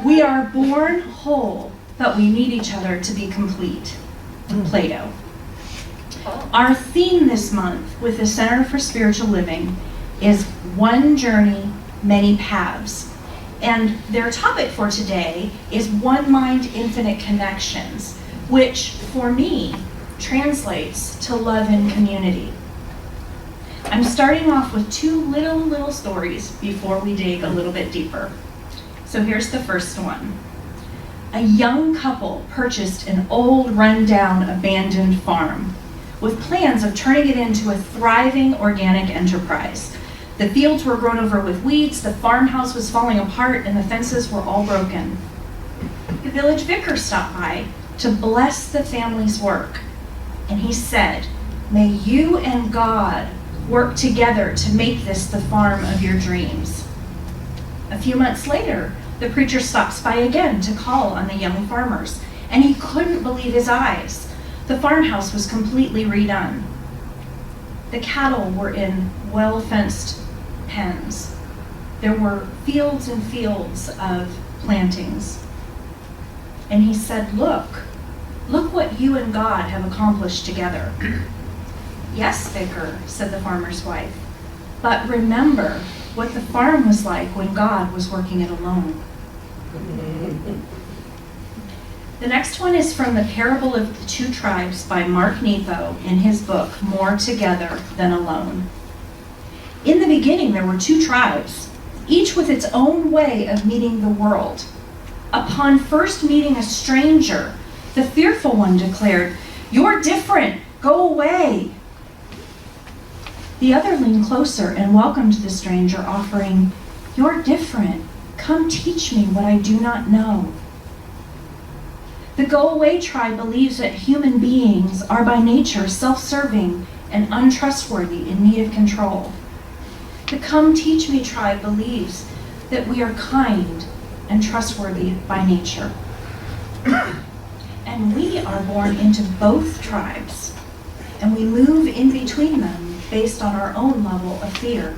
We are born whole, but we need each other to be complete. Plato. Our theme this month with the Center for Spiritual Living is One Journey, Many Paths. And their topic for today is One Mind, Infinite Connections, which for me translates to love and community. I'm starting off with two little stories before we dig a little bit deeper. So here's the first one. A young couple purchased an old, rundown, abandoned farm with plans of turning it into a thriving organic enterprise. The fields were grown over with weeds, the farmhouse was falling apart, and the fences were all broken. The village vicar stopped by to bless the family's work, and he said, "May you and God work together to make this the farm of your dreams." A few months later, the preacher stops by again to call on the young farmers, and he couldn't believe his eyes. The farmhouse was completely redone. The cattle were in well-fenced pens. There were fields and fields of plantings. And he said, look what you and God have accomplished together." "Yes, vicar," said the farmer's wife, "but remember what the farm was like when God was working it alone." The next one is from the Parable of the Two Tribes by Mark Nepo in his book, More Together Than Alone. In the beginning, there were two tribes, each with its own way of meeting the world. Upon first meeting a stranger, the fearful one declared, "You're different, go away." The other leaned closer and welcomed the stranger, offering, "You're different, come teach me what I do not know." The go-away tribe believes that human beings are by nature self-serving and untrustworthy in need of control. The come teach me tribe believes that we are kind and trustworthy by nature. And we are born into both tribes, and we move in between them based on our own level of fear.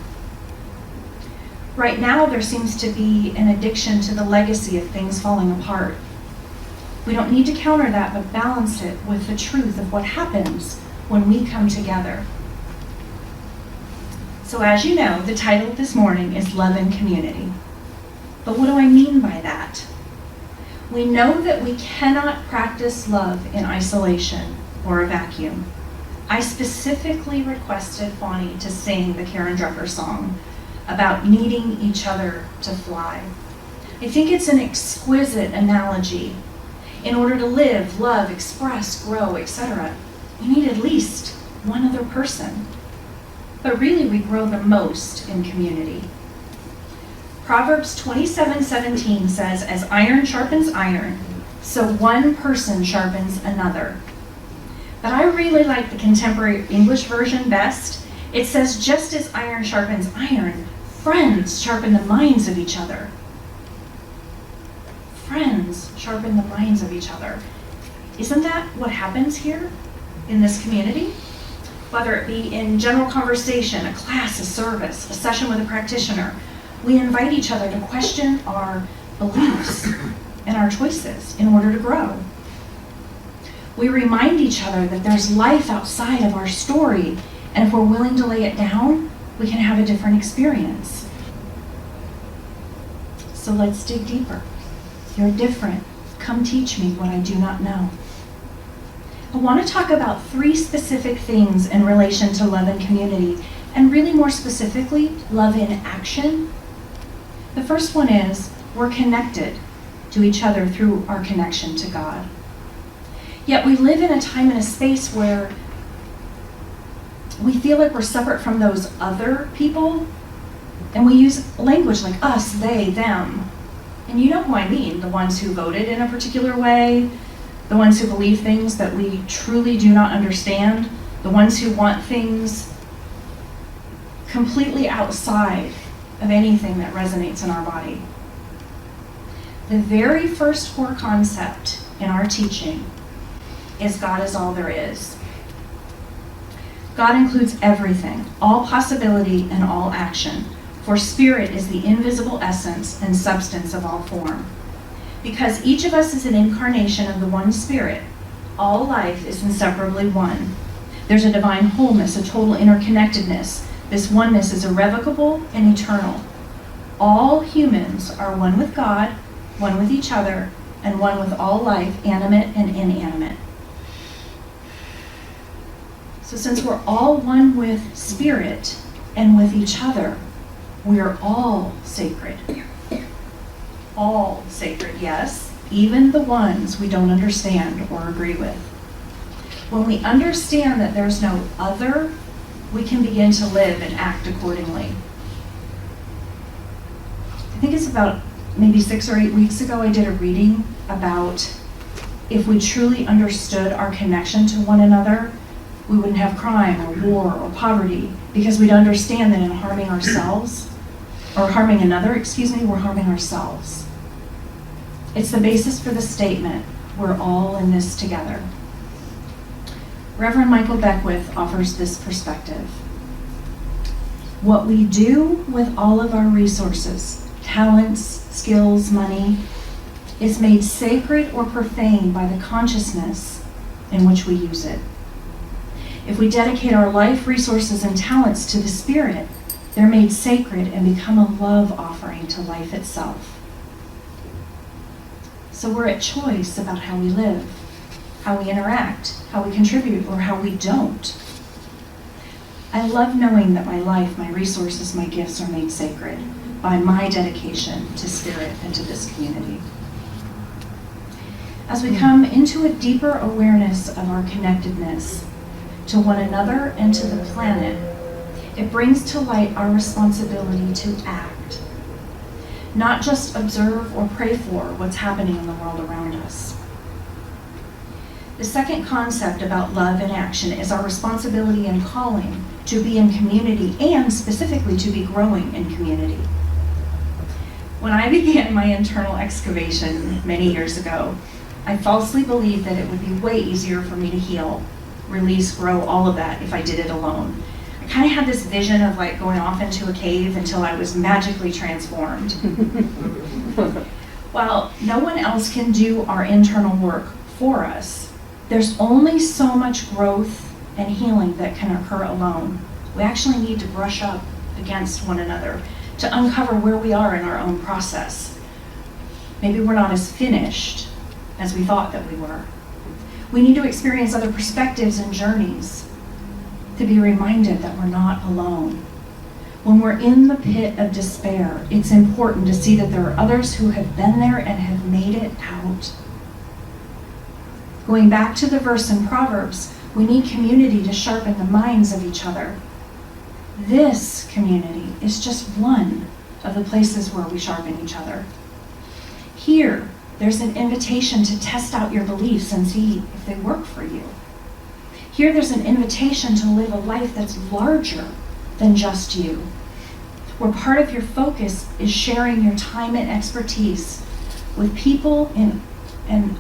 Right now, there seems to be an addiction to the legacy of things falling apart. We don't need to counter that, but balance it with the truth of what happens when we come together. So as you know, the title this morning is Love and Community. But what do I mean by that? We know that we cannot practice love in isolation or a vacuum. I specifically requested Bonnie to sing the Karen Drucker song about needing each other to fly. I think it's an exquisite analogy. In order to live, love, express, grow, etc., we need at least one other person. But really, we grow the most in community. Proverbs 27:17 says, "As iron sharpens iron, so one person sharpens another." But I really like the contemporary English version best. It says, "Just as iron sharpens iron, friends sharpen the minds of each other." Friends sharpen the minds of each other. Isn't that what happens here in this community? Whether it be in general conversation, a class, a service, a session with a practitioner, we invite each other to question our beliefs and our choices in order to grow. We remind each other that there's life outside of our story, and if we're willing to lay it down, we can have a different experience. So let's dig deeper. You're different. Come teach me what I do not know. I want to talk about three specific things in relation to love and community, and really more specifically, love in action. The first one is we're connected to each other through our connection to God. Yet we live in a time and a space where we feel like we're separate from those other people, and we use language like us, they, them. And you know who I mean, the ones who voted in a particular way, the ones who believe things that we truly do not understand, the ones who want things completely outside of anything that resonates in our body. The very first core concept in our teaching is God is all there is. God includes everything, all possibility and all action. For spirit is the invisible essence and substance of all form. Because each of us is an incarnation of the one spirit, all life is inseparably one. There's a divine wholeness, a total interconnectedness. This oneness is irrevocable and eternal. All humans are one with God, one with each other, and one with all life, animate and inanimate. So since we're all one with spirit and with each other, we are all sacred. All sacred, yes, even the ones we don't understand or agree with. When we understand that there's no other, we can begin to live and act accordingly. I think it's about maybe 6 or 8 weeks ago, I did a reading about if we truly understood our connection to one another, we wouldn't have crime or war or poverty, because we'd understand that in harming ourselves, or harming another, we're harming ourselves. It's the basis for the statement, we're all in this together. Reverend Michael Beckwith offers this perspective. What we do with all of our resources, talents, skills, money, is made sacred or profane by the consciousness in which we use it. If we dedicate our life, resources, and talents to the Spirit, they're made sacred and become a love offering to life itself. So we're at choice about how we live, how we interact, how we contribute, or how we don't. I love knowing that my life, my resources, my gifts are made sacred by my dedication to Spirit and to this community. As we come into a deeper awareness of our connectedness to one another and to the planet, it brings to light our responsibility to act, not just observe or pray for what's happening in the world around us. The second concept about love and action is our responsibility and calling to be in community, and specifically to be growing in community. When I began my internal excavation many years ago, I falsely believed that it would be way easier for me to heal, release, grow, all of that if I did it alone. I kind of had this vision of like going off into a cave until I was magically transformed. While no one else can do our internal work for us, there's only so much growth and healing that can occur alone. We actually need to brush up against one another to uncover where we are in our own process. Maybe we're not as finished as we thought that we were. We need to experience other perspectives and journeys to be reminded that we're not alone. When we're in the pit of despair, it's important to see that there are others who have been there and have made it out. Going back to the verse in Proverbs, we need community to sharpen the minds of each other. This community is just one of the places where we sharpen each other. Here, there's an invitation to test out your beliefs and see if they work for you. Here, there's an invitation to live a life that's larger than just you, where part of your focus is sharing your time and expertise with people and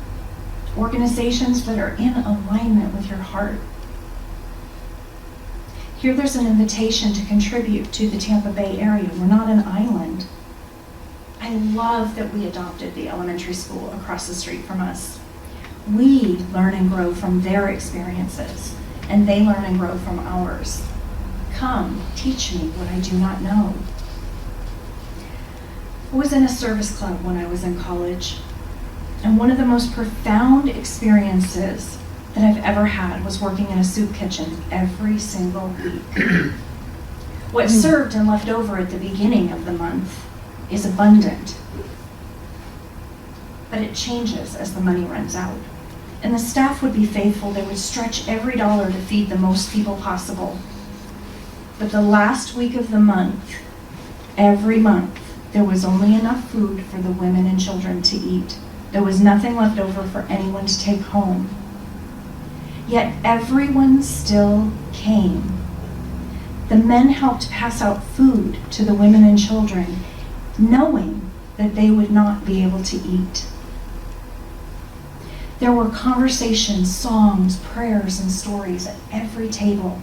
organizations that are in alignment with your heart. Here, there's an invitation to contribute to the Tampa Bay area. We're not an island. I love that we adopted the elementary school across the street from us. We learn and grow from their experiences, and they learn and grow from ours. Come, teach me what I do not know. I was in a service club when I was in college, and one of the most profound experiences that I've ever had was working in a soup kitchen every single week. What's served and left over at the beginning of the month is abundant, but it changes as the money runs out. And the staff would be faithful. They would stretch every dollar to feed the most people possible. But the last week of the month, every month, there was only enough food for the women and children to eat. There was nothing left over for anyone to take home. Yet everyone still came. The men helped pass out food to the women and children, knowing that they would not be able to eat. There were conversations, songs, prayers, and stories at every table.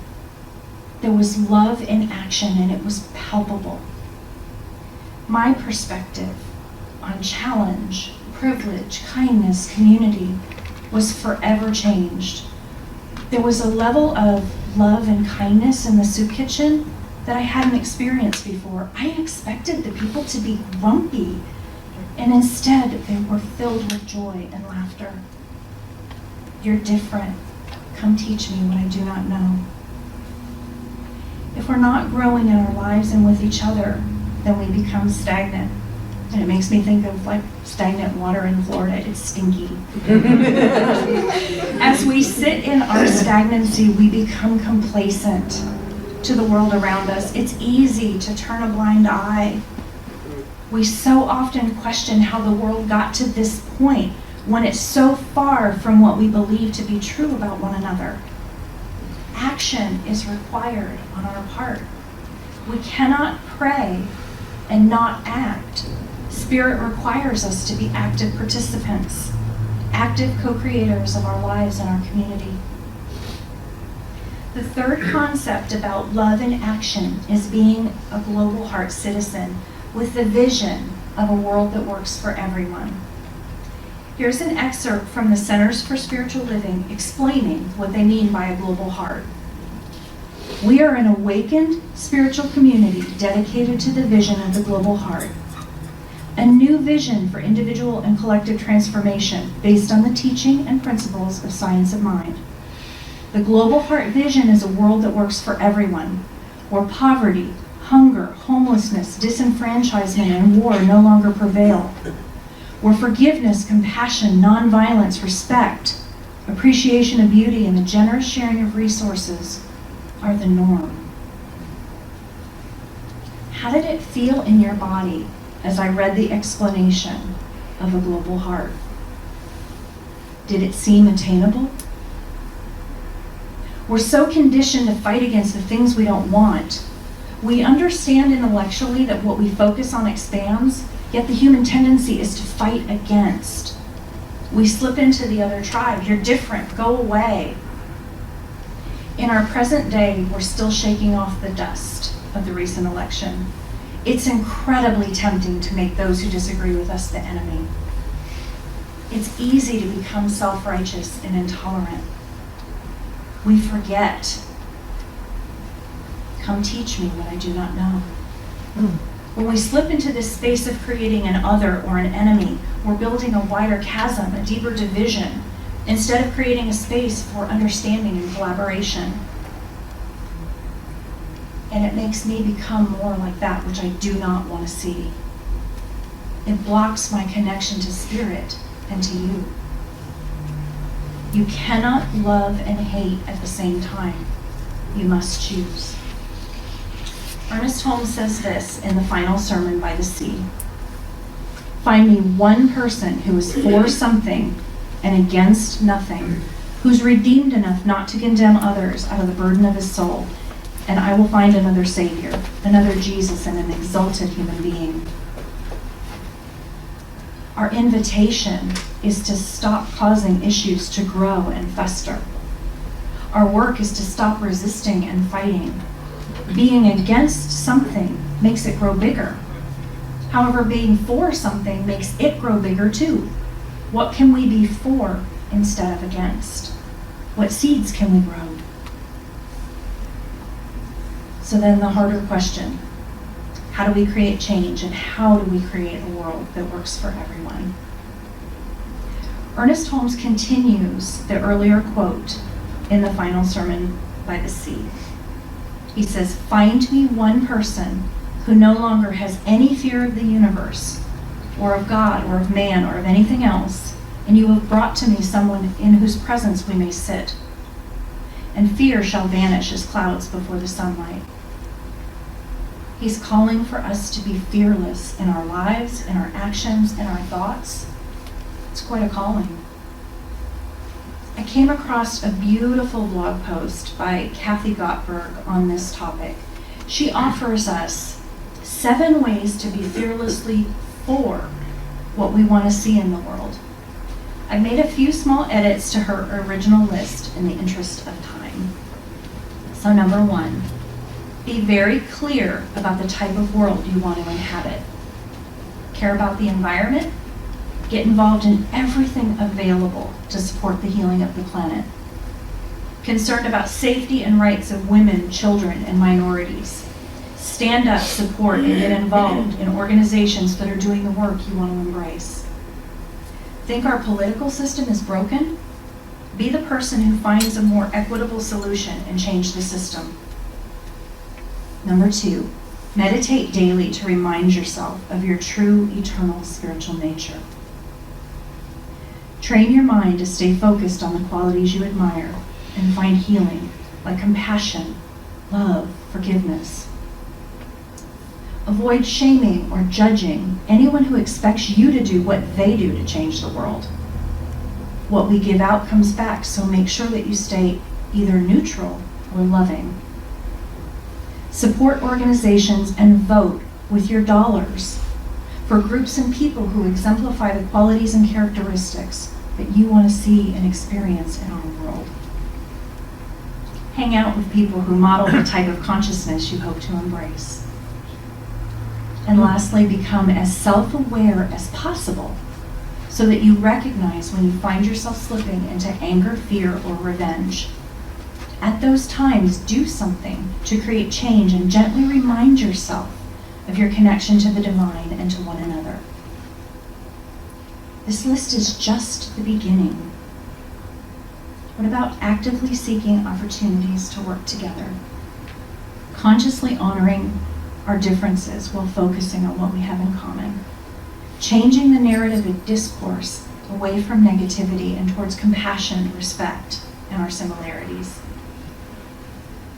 There was love in action, and it was palpable. My perspective on challenge, privilege, kindness, community was forever changed. There was a level of love and kindness in the soup kitchen that I hadn't experienced before. I expected the people to be grumpy, and instead they were filled with joy and laughter. You're different. Come teach me what I do not know. If we're not growing in our lives and with each other, then we become stagnant. And it makes me think of like stagnant water in Florida. It's stinky. As we sit in our stagnancy, we become complacent to the world around us. It's easy to turn a blind eye. We so often question how the world got to this point when it's so far from what we believe to be true about one another. Action is required on our part. We cannot pray and not act. Spirit requires us to be active participants, active co-creators of our lives and our community. The third concept about love in action is being a global heart citizen with the vision of a world that works for everyone. Here's an excerpt from the Centers for Spiritual Living explaining what they mean by a global heart. We are an awakened spiritual community dedicated to the vision of the global heart. A new vision for individual and collective transformation based on the teaching and principles of science of mind. The global heart vision is a world that works for everyone, where poverty, hunger, homelessness, disenfranchisement, and war no longer prevail, where forgiveness, compassion, nonviolence, respect, appreciation of beauty, and the generous sharing of resources are the norm. How did it feel in your body as I read the explanation of a global heart? Did it seem attainable? We're so conditioned to fight against the things we don't want. We understand intellectually that what we focus on expands, yet the human tendency is to fight against. We slip into the other tribe. You're different. Go away. In our present day, we're still shaking off the dust of the recent election. It's incredibly tempting to make those who disagree with us the enemy. It's easy to become self-righteous and intolerant. We forget. Come teach me what I do not know. When we slip into this space of creating an other or an enemy, we're building a wider chasm, a deeper division, instead of creating a space for understanding and collaboration. And it makes me become more like that which I do not want to see. It blocks my connection to spirit and to you. You cannot love and hate at the same time. You must choose. Ernest Holmes says this in the final sermon by the sea. Find me one person who is for something and against nothing, who's redeemed enough not to condemn others out of the burden of his soul, and I will find another Savior, another Jesus, and an exalted human being. Our invitation is to stop causing issues to grow and fester. Our work is to stop resisting and fighting. Being against something makes it grow bigger. However, being for something makes it grow bigger too. What can we be for instead of against? What seeds can we grow? So then the harder question, how do we create change and how do we create a world that works for everyone? Ernest Holmes continues the earlier quote in the final sermon by the sea. He says, find me one person who no longer has any fear of the universe or of God or of man or of anything else, and you have brought to me someone in whose presence we may sit. And fear shall vanish as clouds before the sunlight. He's calling for us to be fearless in our lives, in our actions, in our thoughts. It's quite a calling. I came across a beautiful blog post by Kathy Gottberg on this topic. She offers us 7 ways to be fearlessly for what we want to see in the world. I made a few small edits to her original list in the interest of time. So number 1, be very clear about the type of world you want to inhabit. care about the environment, get involved in everything available to support the healing of the planet. Concerned about safety and rights of women, children, and minorities. Stand up, support, and get involved in organizations that are doing the work you want to embrace. Think our political system is broken? Be the person who finds a more equitable solution and change the system. Number 2, meditate daily to remind yourself of your true, eternal spiritual nature. Train your mind to stay focused on the qualities you admire and find healing, like compassion, love, forgiveness. Avoid shaming or judging anyone who expects you to do what they do to change the world. What we give out comes back, so make sure that you stay either neutral or loving. Support organizations and vote with your dollars for groups and people who exemplify the qualities and characteristics that you want to see and experience in our world. Hang out with people who model the type of consciousness you hope to embrace. And lastly, become as self-aware as possible so that you recognize when you find yourself slipping into anger, fear, or revenge. At those times, do something to create change and gently remind yourself of your connection to the divine and to one another. This list is just the beginning. What about actively seeking opportunities to work together? Consciously honoring our differences while focusing on what we have in common. Changing the narrative of discourse away from negativity and towards compassion, respect, and our similarities.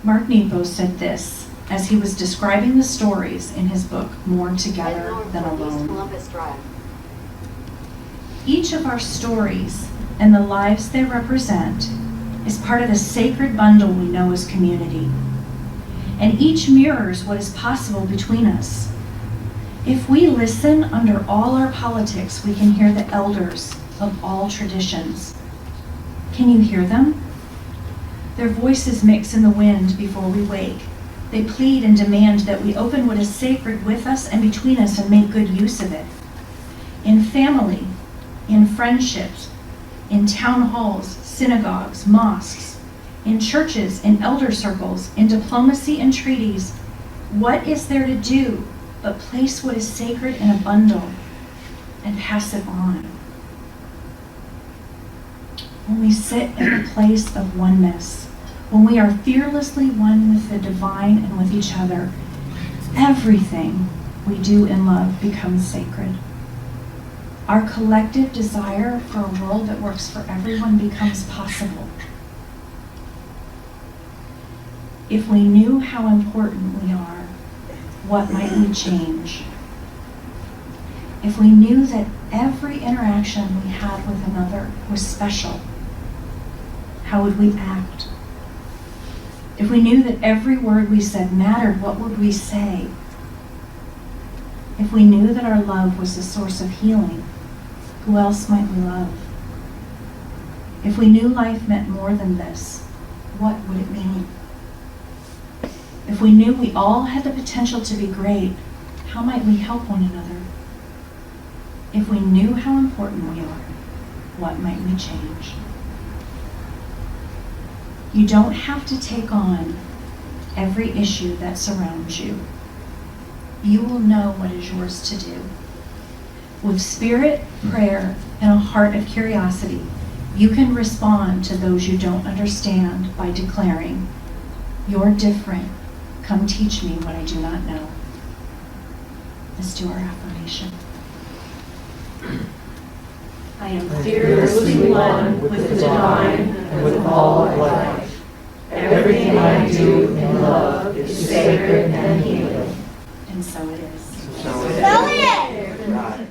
Mark Nepo said this as he was describing the stories in his book, More Together Than Alone. Each of our stories and the lives they represent is part of the sacred bundle we know as community. And each mirrors what is possible between us. If we listen under all our politics, we can hear the elders of all traditions. Can you hear them? Their voices mix in the wind before we wake. They plead and demand that we open what is sacred with us and between us and make good use of it. In family, in friendships, in town halls, synagogues, mosques, in churches, in elder circles, in diplomacy and treaties, what is there to do but place what is sacred in a bundle and pass it on? When we sit in a place of oneness, when we are fearlessly one with the divine and with each other, everything we do in love becomes sacred. Our collective desire for a world that works for everyone becomes possible. If we knew how important we are, what might we change? If we knew that every interaction we had with another was special, how would we act? If we knew that every word we said mattered, what would we say? If we knew that our love was the source of healing, who else might we love? If we knew life meant more than this, what would it mean? If we knew we all had the potential to be great, how might we help one another? If we knew how important we are, what might we change? You don't have to take on every issue that surrounds you. You will know what is yours to do. With spirit, prayer, and a heart of curiosity, you can respond to those you don't understand by declaring, "You're different. Come teach me what I do not know." Let's do our affirmation. I am fearlessly one with the divine and with all of life. Everything I do in love is sacred and healing. And so it is. So it is.